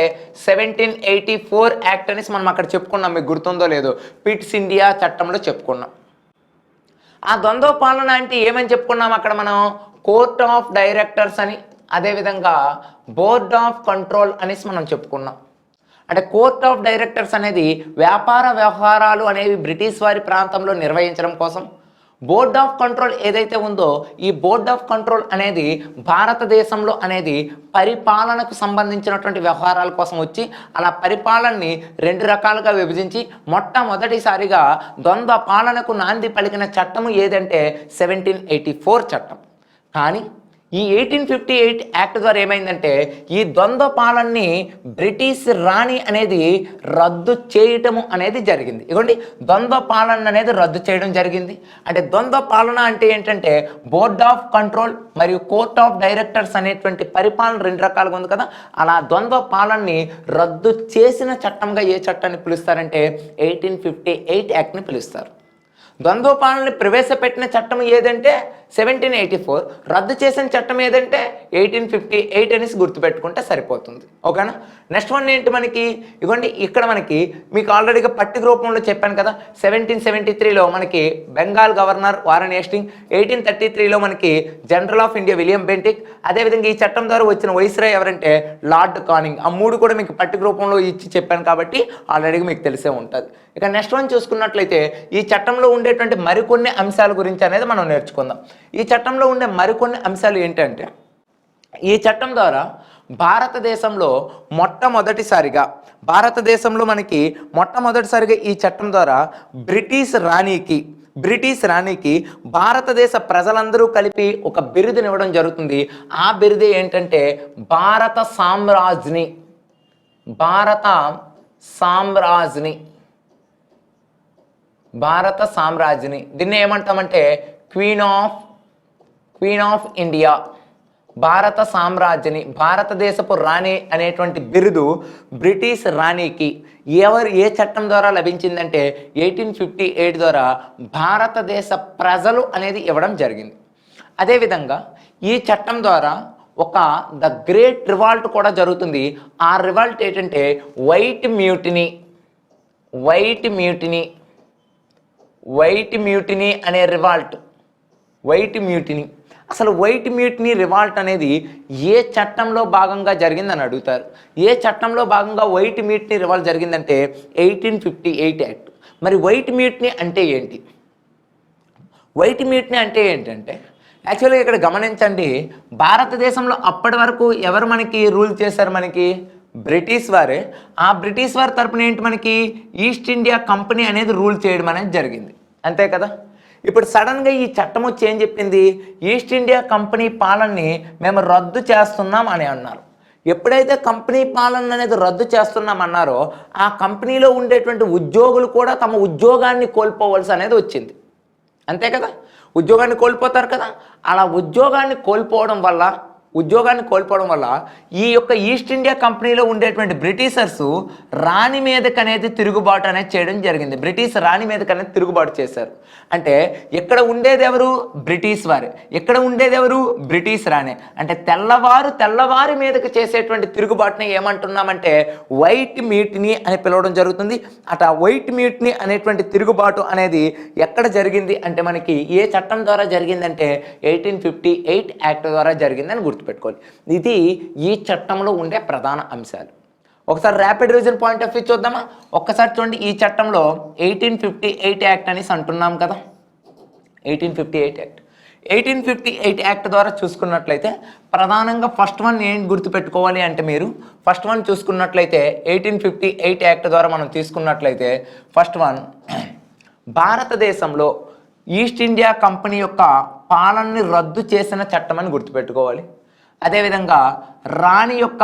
1784 యాక్ట్ అనేసి మనం అక్కడ చెప్పుకున్నాం. మీకు గుర్తుందో లేదో, పిట్స్ ఇండియా చట్టంలో చెప్పుకున్నాం. ఆ ద్వంద్వ పాలన అంటే ఏమని చెప్పుకున్నాం అక్కడ మనం, కోర్ట్ ఆఫ్ డైరెక్టర్స్ అని అదేవిధంగా బోర్డ్ ఆఫ్ కంట్రోల్ అనేసి మనం చెప్పుకున్నాం. అంటే కోర్ట్ ఆఫ్ డైరెక్టర్స్ అనేది వ్యాపార వ్యవహారాలు అనేవి బ్రిటిష్ వారి ప్రాంతంలో నిర్వహించడం కోసం, బోర్డ్ ఆఫ్ కంట్రోల్ ఏదైతే ఉందో ఈ బోర్డ్ ఆఫ్ కంట్రోల్ అనేది భారతదేశంలో అనేది పరిపాలనకు సంబంధించినటువంటి వ్యవహారాల కోసం వచ్చి అలా పరిపాలనని 2 రకాలుగా విభజించి మొట్టమొదటిసారిగా ద్వంద్వ పాలనకు నాంది పలికిన చట్టము ఏదంటే 1784 చట్టం. కానీ ఈ 1858 యాక్ట్ ద్వారా ఏమైందంటే ఈ ద్వంద్వ పాలనని బ్రిటిష్ రాణి అనేది రద్దు చేయటము అనేది జరిగింది. ఇదిగోండి ద్వంద్వ పాలన అనేది రద్దు చేయడం జరిగింది. అంటే ద్వంద్వ పాలన అంటే ఏంటంటే బోర్డ్ ఆఫ్ కంట్రోల్ మరియు కోర్ట్ ఆఫ్ డైరెక్టర్స్ అనేటువంటి పరిపాలన 2 రకాలుగా ఉంది కదా, అలా ద్వంద్వ పాలనని రద్దు చేసిన చట్టంగా ఏ చట్టాన్ని పిలుస్తారంటే 1858 యాక్ట్ని పిలుస్తారు. ద్వంద్వ పాలనని ప్రవేశపెట్టిన చట్టం ఏదంటే 1784, రద్దు చేసిన చట్టం ఏదంటే 1858 అనేసి గుర్తుపెట్టుకుంటే సరిపోతుంది. ఓకేనా. నెక్స్ట్ వన్ ఏంటి మనకి, ఇవ్వండి ఇక్కడ మనకి మీకు ఆల్రెడీగా పట్టిక రూపంలో చెప్పాను కదా. 1773లో మనకి బెంగాల్ గవర్నర్ వారెన్ హేస్టింగ్, 1833లో మనకి general of India William Bentinck, అదేవిధంగా ఈ చట్టం ద్వారా వచ్చిన వైస్రాయ్ ఎవరంటే లార్డ్ కానింగ్. ఆ 3 కూడా మీకు పట్టిక రూపంలో ఇచ్చి చెప్పాను కాబట్టి ఆల్రెడీగా మీకు తెలిసే ఉంటుంది. ఇక నెక్స్ట్ వన్ చూసుకున్నట్లయితే ఈ చట్టంలో ఉండేటువంటి మరికొన్ని అంశాల గురించి అనేది మనం నేర్చుకుందాం. ఈ చట్టంలో ఉండే మరికొన్ని అంశాలు ఏంటంటే ఈ చట్టం ద్వారా భారతదేశంలో మొట్టమొదటిసారిగా ఈ చట్టం ద్వారా బ్రిటిష్ బ్రిటిష్ రాణికి భారతదేశ ప్రజలందరూ కలిపి ఒక బిరుదునివ్వడం జరుగుతుంది. ఆ బిరుదు ఏంటంటే భారత సామ్రాజ్ని. భారత సామ్రాజ్ని. భారత సామ్రాజ్ని. దీన్ని ఏమంటామంటే క్వీన్ ఆఫ్ ఇండియా. భారత సామ్రాజ్యని, భారతదేశపు రాణి అనేటువంటి బిరుదు బ్రిటిష్ రాణికి ఏ చట్టం ద్వారా లభించిందంటే 1858 ద్వారా భారతదేశ ప్రజలు అనేది ఇవ్వడం జరిగింది. అదేవిధంగా ఈ చట్టం ద్వారా ఒక ద గ్రేట్ రివాల్ట్ కూడా జరుగుతుంది. ఆ రివాల్ట్ ఏంటంటే వైట్ మ్యూటినీ అనే రివాల్ట్. అసలు వైట్ మ్యూటినీ రివాల్ట్ అనేది ఏ చట్టంలో భాగంగా జరిగిందని అడుగుతారు. ఏ చట్టంలో భాగంగా వైట్ మ్యూటినీ రివాల్ట్ జరిగిందంటే 1858 యాక్ట్. మరి వైట్ మ్యూటినీ అంటే ఏంటి? వైట్ మ్యూటినీ అంటే ఏంటంటే యాక్చువల్గా ఇక్కడ గమనించండి, భారతదేశంలో అప్పటి వరకు ఎవరు మనకి రూల్ చేశారు? మనకి బ్రిటిష్ వారే. ఆ బ్రిటిష్ వారి తరపున ఏంటి మనకి ఈస్ట్ ఇండియా కంపెనీ అనేది రూల్ చేయడం అనేది జరిగింది, అంతే కదా. ఇప్పుడు సడన్గా ఈ చట్టం వచ్చి ఏం చెప్పింది? ఈస్ట్ ఇండియా కంపెనీ పాలనని మేము రద్దు చేస్తున్నాం అని అన్నారు. ఎప్పుడైతే కంపెనీ పాలన అనేది రద్దు చేస్తున్నామన్నారో ఆ కంపెనీలో ఉండేటువంటి ఉద్యోగులు కూడా తమ ఉద్యోగాన్ని కోల్పోవలసి అనేది వచ్చింది, అంతే కదా. ఉద్యోగాన్ని కోల్పోతారు కదా. అలా ఉద్యోగాన్ని కోల్పోవడం వల్ల ఈ యొక్క ఈస్ట్ ఇండియా కంపెనీలో ఉండేటువంటి బ్రిటిషర్స్ రాణి మీదకి అనేది తిరుగుబాటు అనేది చేయడం జరిగింది. బ్రిటిష్ రాణి మీదకి అనేది తిరుగుబాటు చేశారు. అంటే ఎక్కడ ఉండేది ఎవరు? బ్రిటిష్ వారే. ఎక్కడ ఉండేది ఎవరు? బ్రిటిష్ రాణి. అంటే తెల్లవారి మీదకి చేసేటువంటి తిరుగుబాటుని ఏమంటున్నామంటే వైట్ మ్యూటినీ అని పిలవడం జరుగుతుంది. అట వైట్ మ్యూటినీ అనేటువంటి తిరుగుబాటు అనేది ఎక్కడ జరిగింది అంటే మనకి ఏ చట్టం ద్వారా జరిగిందంటే 1858 యాక్ట్ ద్వారా జరిగిందని గుర్తుపెట్టుకోవాలి. ఇది ఈ చట్టంలో ఉండే ప్రధాన అంశాలు. ఒకసారి rapid revision point of view చూద్దామా? ఒక్కసారి చూడండి, ఈ చట్టంలో 1858 యాక్ట్ అనేసి అంటున్నాం కదా. 1858 యాక్ట్ ద్వారా చూసుకున్నట్లయితే ప్రధానంగా ఫస్ట్ వన్ ఏంటి గుర్తుపెట్టుకోవాలి అంటే మీరు ఫస్ట్ వన్ చూసుకున్నట్లయితే 1858 యాక్ట్ ద్వారా మనం తీసుకున్నట్లయితే ఫస్ట్ వన్ భారతదేశంలో ఈస్ట్ ఇండియా కంపెనీ యొక్క పాలనని రద్దు చేసిన చట్టం అని గుర్తుపెట్టుకోవాలి. అదేవిధంగా రాణి యొక్క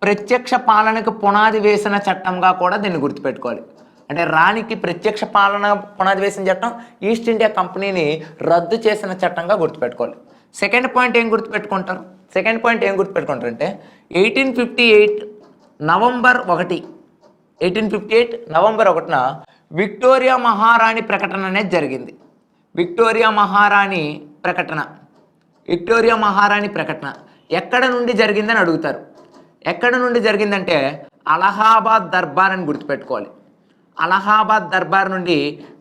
ప్రత్యక్ష పాలనకు పునాది వేసిన చట్టంగా కూడా దీన్ని గుర్తుపెట్టుకోవాలి. అంటే రాణికి ప్రత్యక్ష పాలన పునాది వేసిన చట్టం, ఈస్ట్ ఇండియా కంపెనీని రద్దు చేసిన చట్టంగా గుర్తుపెట్టుకోవాలి. సెకండ్ పాయింట్ ఏం గుర్తుపెట్టుకుంటారు? అంటే 1858 నవంబర్ 1న విక్టోరియా మహారాణి ప్రకటన అనేది జరిగింది. విక్టోరియా మహారాణి ప్రకటన ఎక్కడ నుండి జరిగిందని అడుగుతారు. ఎక్కడ నుండి జరిగిందంటే అలహాబాద్ దర్బార్ అని గుర్తుపెట్టుకోవాలి. అలహాబాద్ దర్బార్ నుండి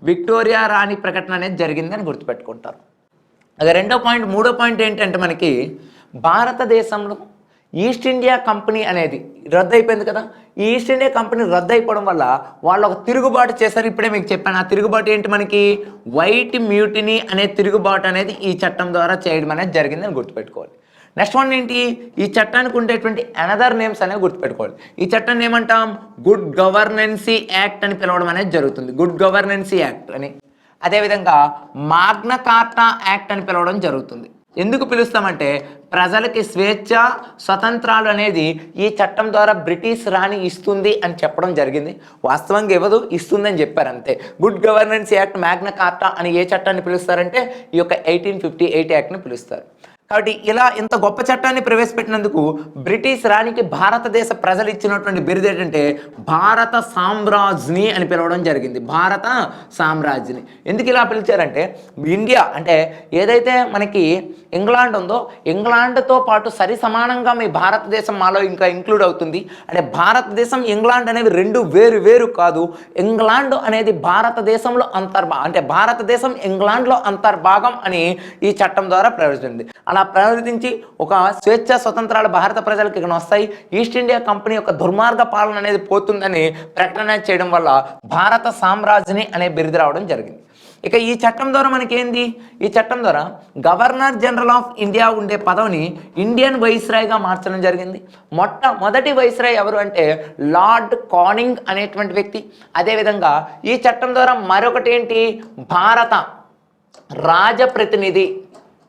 విక్టోరియా రాణి ప్రకటన అనేది జరిగిందని గుర్తుపెట్టుకుంటారు. అదే మూడో పాయింట్ ఏంటంటే మనకి భారతదేశంలో ఈస్ట్ ఇండియా కంపెనీ అనేది రద్దు అయిపోయింది కదా. ఈ ఈస్ట్ ఇండియా కంపెనీ రద్దు అయిపోవడం వల్ల వాళ్ళు ఒక తిరుగుబాటు చేశారు. ఇప్పుడే మీకు చెప్పాను. ఆ తిరుగుబాటు ఏంటి? మనకి వైట్ మ్యూటినీ అనే తిరుగుబాటు అనేది ఈ చట్టం ద్వారా చేయడం అనేది జరిగిందని గుర్తుపెట్టుకోవాలి. నెక్స్ట్ వన్ ఏంటి? ఈ చట్టానికి ఉండేటువంటి అనదర్ నేమ్స్ అనేవి గుర్తుపెట్టుకోవాలి. ఈ చట్టాన్ని ఏమంటాం? గుడ్ గవర్నెన్సీ యాక్ట్ అని పిలవడం అనేది జరుగుతుంది. గుడ్ గవర్నెన్సీ యాక్ట్ అని. అదేవిధంగా మాగ్నా కార్టా యాక్ట్ అని పిలవడం జరుగుతుంది. ఎందుకు పిలుస్తామంటే ప్రజలకి స్వేచ్ఛ స్వతంత్రాలు అనేది ఈ చట్టం ద్వారా బ్రిటిష్ రాణి ఇస్తుంది అని చెప్పడం జరిగింది. వాస్తవంగా ఇవ్వదు, ఇస్తుందని చెప్పారు అంతే. గుడ్ గవర్నెన్స్ యాక్ట్, మాగ్నా కార్టా అని ఏ చట్టాన్ని పిలుస్తారంటే ఈ యొక్క 1858 యాక్ట్ని పిలుస్తారు. కాబట్టి ఇలా ఇంత గొప్ప చట్టాన్ని ప్రవేశపెట్టినందుకు బ్రిటిష్ రాణికి భారతదేశ ప్రజలు ఇచ్చినటువంటి బిరుదు ఏంటంటే భారత సామ్రాజ్ని అని పిలవడం జరిగింది. భారత సామ్రాజ్ని. ఎందుకు ఇలా పిలిచారంటే ఇండియా అంటే ఏదైతే మనకి ఇంగ్లాండ్ ఉందో ఇంగ్లాండ్తో పాటు సరి సమానంగా మీ భారతదేశం మాలో ఇంకా ఇంక్లూడ్ అవుతుంది. అంటే భారతదేశం ఇంగ్లాండ్ అనేవి రెండు వేరు కాదు. ఇంగ్లాండ్ అనేది భారతదేశంలో అంటే భారతదేశం ఇంగ్లాండ్లో అంతర్భాగం అని ఈ చట్టం ద్వారా ప్రవేశించింది. అలా ప్రవర్తించి ఒక స్వేచ్ఛ స్వతంత్రాలు భారత ప్రజలకు ఇక్కడ వస్తాయి. ఈస్ట్ ఇండియా కంపెనీ యొక్క దుర్మార్గ పాలన అనేది పోతుందని ప్రకటన చేయడం వల్ల భారత సామ్రాజ్ని అనే బిరుదు రావడం జరిగింది. ఇక ఈ చట్టం ద్వారా మనకేంది? ఈ చట్టం ద్వారా గవర్నర్ జనరల్ ఆఫ్ ఇండియా ఉండే పదవిని ఇండియన్ వైస్రాయ్గా మార్చడం జరిగింది. మొదటి వైస్రాయ్ ఎవరు అంటే లార్డ్ కానింగ్ అనేటువంటి వ్యక్తి. అదేవిధంగా ఈ చట్టం ద్వారా మరొకటి ఏంటి? రాజప్రతినిధి,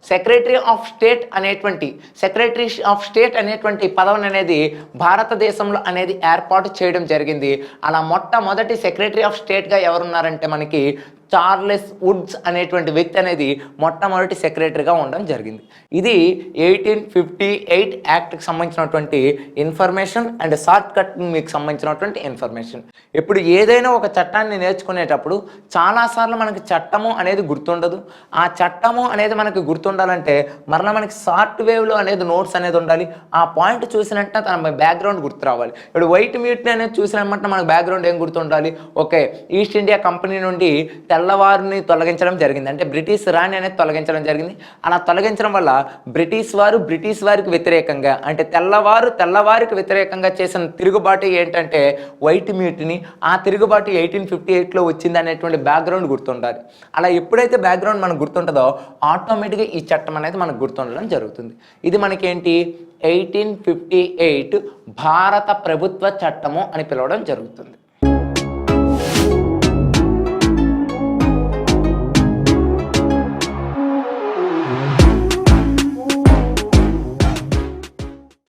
సెక్రటరీ ఆఫ్ స్టేట్ అనేటువంటి పదవిని అనేది భారతదేశంలో అనేది ఏర్పాటు చేయడం జరిగింది. అలా మొట్టమొదటి సెక్రటరీ ఆఫ్ స్టేట్గా ఎవరున్నారంటే మనకి చార్లెస్ వుడ్స్ అనేటువంటి వ్యక్తి అనేది మొట్టమొదటి సెక్రటరీగా ఉండడం జరిగింది. ఇది 1858 యాక్ట్కి సంబంధించినటువంటి ఇన్ఫర్మేషన్ అండ్ షార్ట్ కట్ మీకు సంబంధించినటువంటి ఇన్ఫర్మేషన్. ఇప్పుడు ఏదైనా ఒక చట్టాన్ని నేర్చుకునేటప్పుడు చాలాసార్లు మనకి చట్టము అనేది గుర్తుండదు. ఆ చట్టము అనేది మనకి గుర్తుండాలంటే మరలా మనకి షార్ట్ వేవ్లో అనేది నోట్స్ అనేది ఉండాలి. ఆ పాయింట్ చూసినట్టు తన బ్యాక్గ్రౌండ్ గుర్తు రావాలి. ఇప్పుడు వైట్ మ్యూట్ని అనేది చూసినట్టు మనకు బ్యాక్గ్రౌండ్ ఏం గుర్తుండాలి? ఓకే, ఈస్ట్ ఇండియా కంపెనీ నుండి తెల్లవారిని తొలగించడం జరిగింది, అంటే బ్రిటిష్ రాణి అనేది తొలగించడం జరిగింది. అలా తొలగించడం వల్ల బ్రిటిష్ వారికి వ్యతిరేకంగా, అంటే తెల్లవారికి వ్యతిరేకంగా చేసిన తిరుగుబాటు ఏంటంటే వైట్ మ్యూట్ని. ఆ తిరుగుబాటు 1858లో వచ్చింది అనేటువంటి బ్యాక్గ్రౌండ్ గుర్తుండాలి. అలా ఎప్పుడైతే బ్యాక్గ్రౌండ్ మనకు గుర్తుంటుందో ఆటోమేటిక్గా ఈ చట్టం అనేది మనకు గుర్తుండడం జరుగుతుంది. ఇది మనకేంటి 1858 భారత ప్రభుత్వ చట్టము అని పిలవడం జరుగుతుంది.